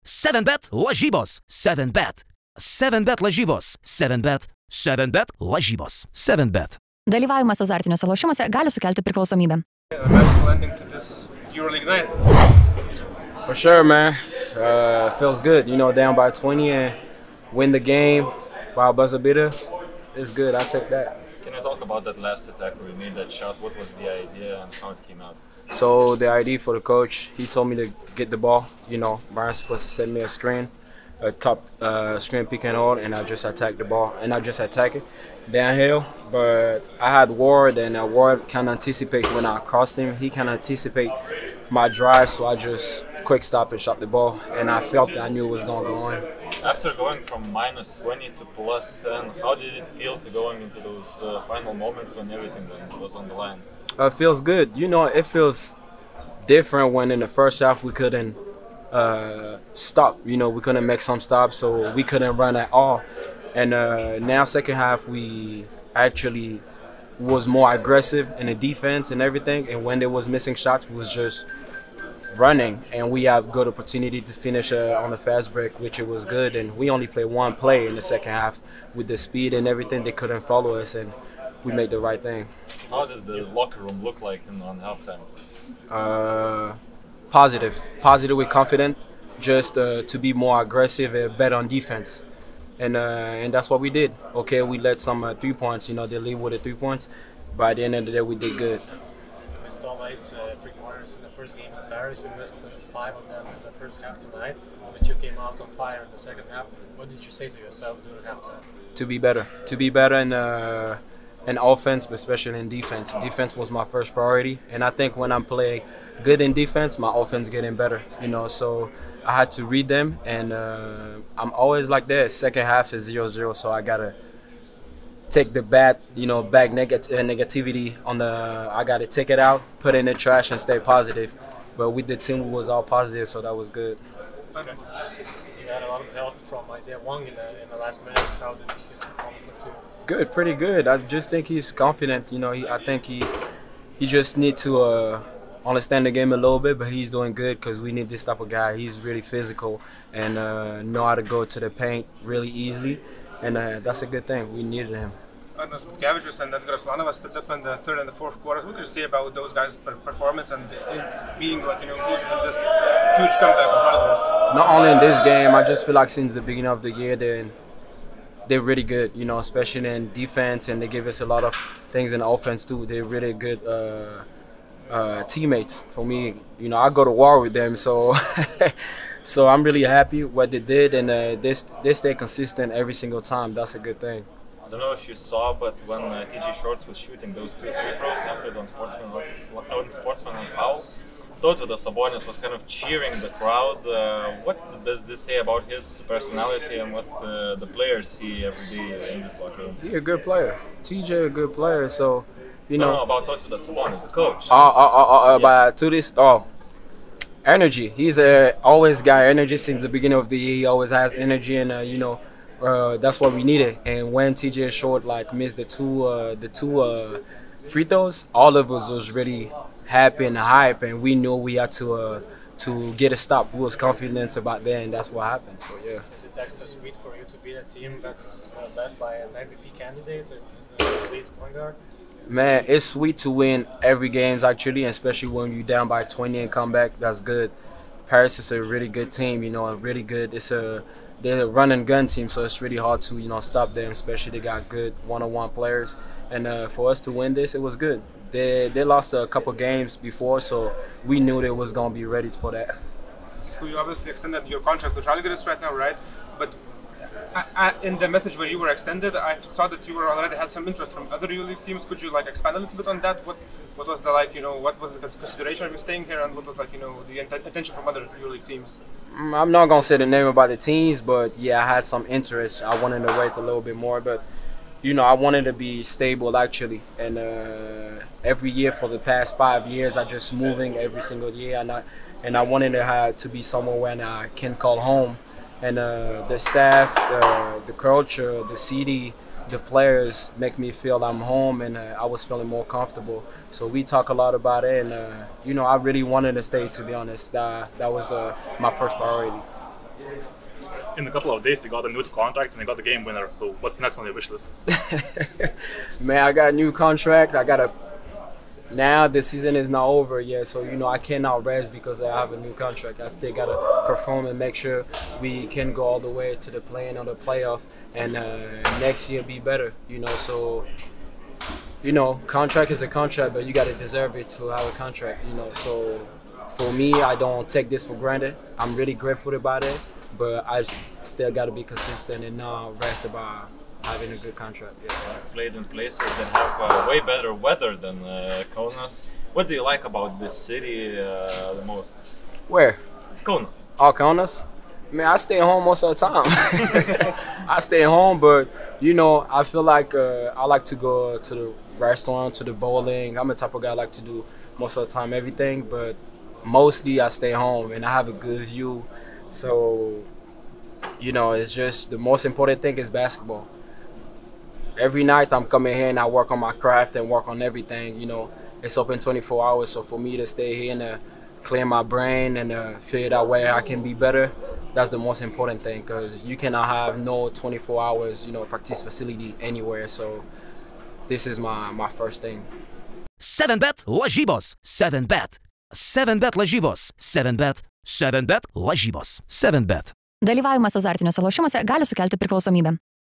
7bet lažybos. 7bet. 7bet lažybos. 7bet. 7bet lažybos. 7bet. Dalyvavimas azartiniuose lošimuose gali sukelti priklausomybę. For sure, man. Feels good. You know, down by 20 and win the game by a buzzer beater. It's good. I take that. Can you talk about that last attack where you made that shot? What was the idea and how it came out? So the idea for the coach, he told me to get the ball. You know, Brian's supposed to send me a screen, a top screen pick and roll, and I just attack the ball. And I just attack it downhill. But I had Ward, and Ward kind of anticipate when I crossed him. He kind of anticipate my drive, so I just quick stop and shot the ball. And I felt that I knew it was going to go in. After going from -20 to +10, how did it feel to going into those final moments when everything was on the line? It feels good. You know, it feels different when in the first half we couldn't stop. You know, we couldn't make some stops, so we couldn't run at all. And now second half we actually was more aggressive in the defense and everything. And when there was missing shots, we was just running, and we have good opportunity to finish on the fast break, which it was good. And we only played one play in the second half with the speed and everything. They couldn't follow us, and we made the right thing. How did the locker room look like on halftime? Positive with confident, just to be more aggressive and better on defense. And that's what we did. Okay, we let some 3 points, you know, they leave with the 3 points. By the end of the day, we did good. You missed all 8 3-pointers in the first game in Paris. You missed 5 of them in the first half tonight, but you came out on fire in the second half. What did you say to yourself during halftime? To be better in offense, but especially in defense. Defense was my first priority, and I think when I'm playing good in defense, my offense getting better. You know, so I had to read them, and I'm always like that. Second half is 0-0, so I gotta take the bad, you know, negativity on the. I gotta take it out, put it in the trash, and stay positive. But with the team, we was all positive, so that was good. Okay. You had a lot of help from Isaiah Wong in the last minutes. How did his performance look too? Good, pretty good. I just think he's confident. You know, I think he just need to understand the game a little bit, but he's doing good because we need this type of guy. He's really physical and know how to go to the paint really easily, and that's a good thing. We needed him. Butkevičius and Edgaras Ulanovas stepped up in the third and the fourth quarters. What could you say about those guys' performance and being, like, you know, inclusive in this huge comeback of Žalgiris? Not only in this game, I just feel like since the beginning of the year, they're really good, you know, especially in defense, and they give us a lot of things in offense too. They're really good teammates for me. You know, I go to war with them, so so I'm really happy what they did, and they stay consistent every single time. That's a good thing. I don't know if you saw, but when TJ Shorts was shooting those 2 free throws after the sportsman on foul, Tautvydas Sabonis was kind of cheering the crowd. What does this say about his personality and what the players see every day in this locker room? He's a good player. TJ a good player, so you know. No, about Tautvydas Sabonis, the coach. Energy. He's always got energy since the beginning of the year. He always has energy, and you know, that's what we needed. And when TJ Short missed the two free throws, all of us was really happy and hype, and we knew we had to get a stop. We was confident about that, and that's what happened. So yeah. Is it extra sweet for you to be a team that's led by an MVP candidate and lead point guard? Man, it's sweet to win every game actually, especially when you're down by 20 and come back. That's good. Paris is a really good team, you know, really good. They're a run and gun team, so it's really hard to, you know, stop them. Especially they got good one-on-one players, and for us to win this, it was good. They lost a couple games before, so we knew they was gonna be ready for that. You obviously extended your contract with Žalgiris right now, right? But in the message where you were extended, I saw that you already had some interest from other EuroLeague teams. Could you expand a little bit on that? What was the you know, what was the consideration of you staying here, and what was you know, the attention from other EuroLeague teams? I'm not gonna say the name about the teams, but yeah, I had some interest. I wanted to wait a little bit more, but you know, I wanted to be stable actually, and every year for the past 5 years, I just moving every single year, and I wanted to be somewhere when I can call home, and the staff, the culture, the city, the players make me feel I'm home, and I was feeling more comfortable. So we talk a lot about it, and you know, I really wanted to stay. To be honest, that was my first priority. In a couple of days, you got a new contract and you got the game winner. So what's next on your wish list? Man, I got a new contract. Now the season is not over yet, so I cannot rest because I have a new contract. I still gotta perform and make sure we can go all the way to the play-in or the playoff, and next year be better. So contract is a contract, but you gotta deserve it to have a contract. So for me, I don't take this for granted. I'm really grateful about it, but I still gotta be consistent and not rest about having a good contract. Yeah. I've played in places that have way better weather than Kaunas. What do you like about this city the most? Where? Kaunas. Oh, Kaunas? Man, I stay home most of the time. I stay home, but I feel like I like to go to the restaurant, to the bowling. I'm the type of guy I like to do most of the time everything, but mostly I stay home and I have a good view. So, it's just the most important thing is basketball. Every night I'm coming here and I work on my craft and work on everything. It's open 24 hours, so for me to stay here and clear my brain and figure out where I can be better, that's the most important thing, because you cannot have no 24 hours, practice facility anywhere. So this is my first thing. 7bet lažybos. 7bet. 7bet lažybos. 7bet. 7bet lažybos. 7bet. Dalyvavimas azartiniuose lošimuose gali sukelti priklausomybę.